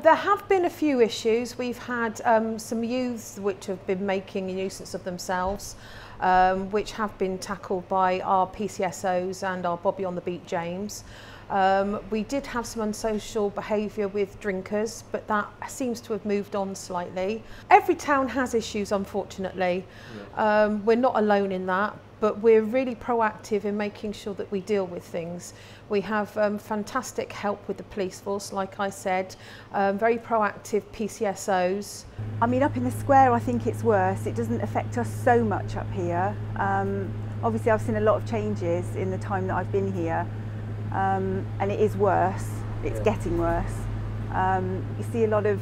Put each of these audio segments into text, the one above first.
There have been a few issues. We've had some youths which have been making a nuisance of themselves, which have been tackled by our PCSOs and our Bobby on the Beat James. We did have some unsocial behaviour with drinkers, but that seems to have moved on slightly. Every town has issues, unfortunately. Yeah. We're not alone in that, but we're really proactive in making sure that we deal with things. We have fantastic help with the police force, like I said, very proactive PCSOs. I mean, up in the square, I think it's worse. It doesn't affect us so much up here. Obviously, I've seen a lot of changes in the time that I've been here. And it is worse, it's getting worse. You see a lot of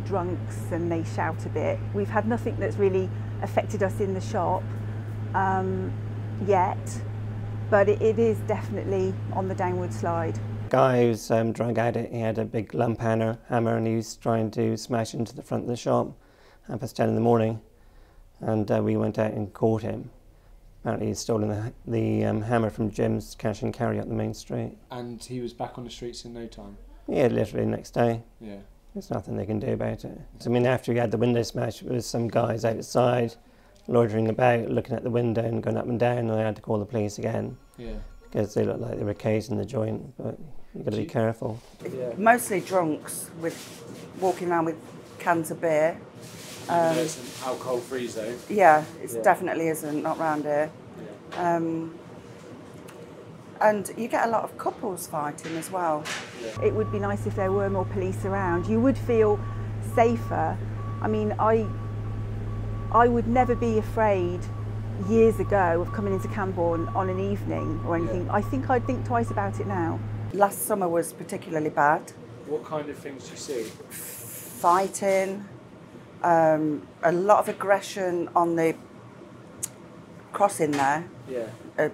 drunks and they shout a bit. We've had nothing that's really affected us in the shop yet, but it is definitely on the downward slide. Guy who's drug addict, he had a big lump hammer and he was trying to smash into the front of the shop at 10 in the morning, and we went out and caught him. Apparently he'd stolen the hammer from Jim's cash and carry up the main street. And he was back on the streets in no time? Yeah, literally the next day. Yeah. There's nothing they can do about it. I mean, after he had the window smashed, there was some guys outside loitering about, looking at the window and going up and down, and they had to call the police again. Yeah. Because they looked like they were casing the joint, but you've got to be careful. Yeah. Mostly drunks walking around with cans of beer. It's an alcohol-free zone. Yeah, it definitely isn't, not round here. Yeah. And you get a lot of couples fighting as well. Yeah. It would be nice if there were more police around. You would feel safer. I mean, I would never be afraid years ago of coming into Camborne on an evening or anything. Yeah. I think I'd think twice about it now. Last summer was particularly bad. What kind of things do you see? Fighting. A lot of aggression on the crossing there. Yeah.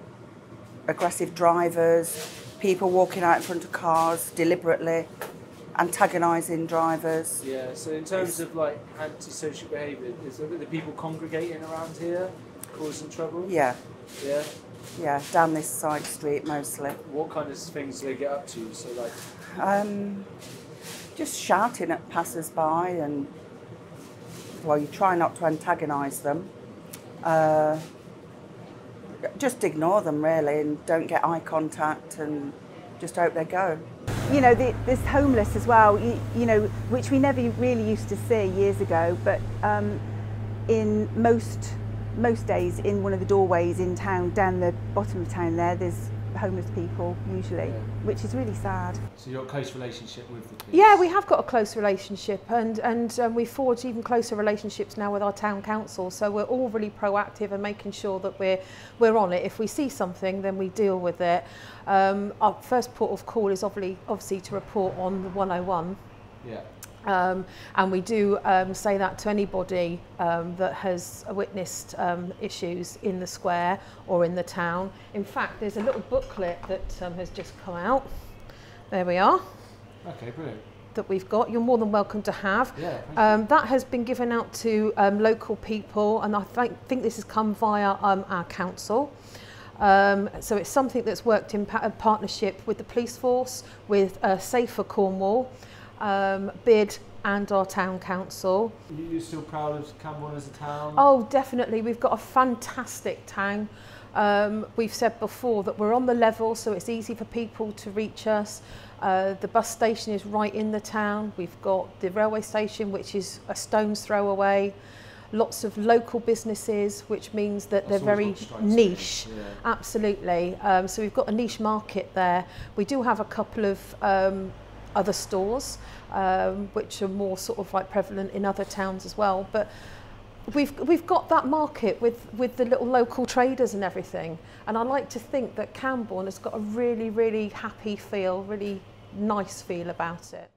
Aggressive drivers, people walking out in front of cars deliberately, antagonising drivers. Yeah. So in terms of like antisocial behaviour, is there the people congregating around here causing trouble? Yeah. Yeah. Yeah. Down this side street mostly. What kind of things do they get up to? So like. Just shouting at passers-by and. Well, you try not to antagonise them. Just ignore them, really, and don't get eye contact and just hope they go. You know, this homeless as well, you know, which we never really used to see years ago, but in most days in one of the doorways in town, down the bottom of town there's homeless people usually, which is really sad. So you've got a close relationship with the police? Yeah, we have got a close relationship, and we forge even closer relationships now with our town council, so we're all really proactive and making sure that we're on it. If we see something, then we deal with it. Our first port of call is obviously to report on the 101. Yeah. And we do say that to anybody that has witnessed issues in the square or in the town. In fact, there's a little booklet that has just come out. There we are. Okay, brilliant. That we've got. You're more than welcome to have. Yeah, that has been given out to local people, and I think this has come via our council. So it's something that's worked in partnership with the police force, with Safer Cornwall, BID and our town council. Are you still proud of Camborne as a town? Oh, definitely. We've got a fantastic town. We've said before that we're on the level, so it's easy for people to reach us. The bus station is right in the town. We've got the railway station, which is a stone's throw away. Lots of local businesses, which means that they're very niche. Yeah. Absolutely. So we've got a niche market there. We do have a couple of other stores, which are more sort of like prevalent in other towns as well. But we've got that market with the little local traders and everything. And I like to think that Camborne has got a really, really happy feel, really nice feel about it.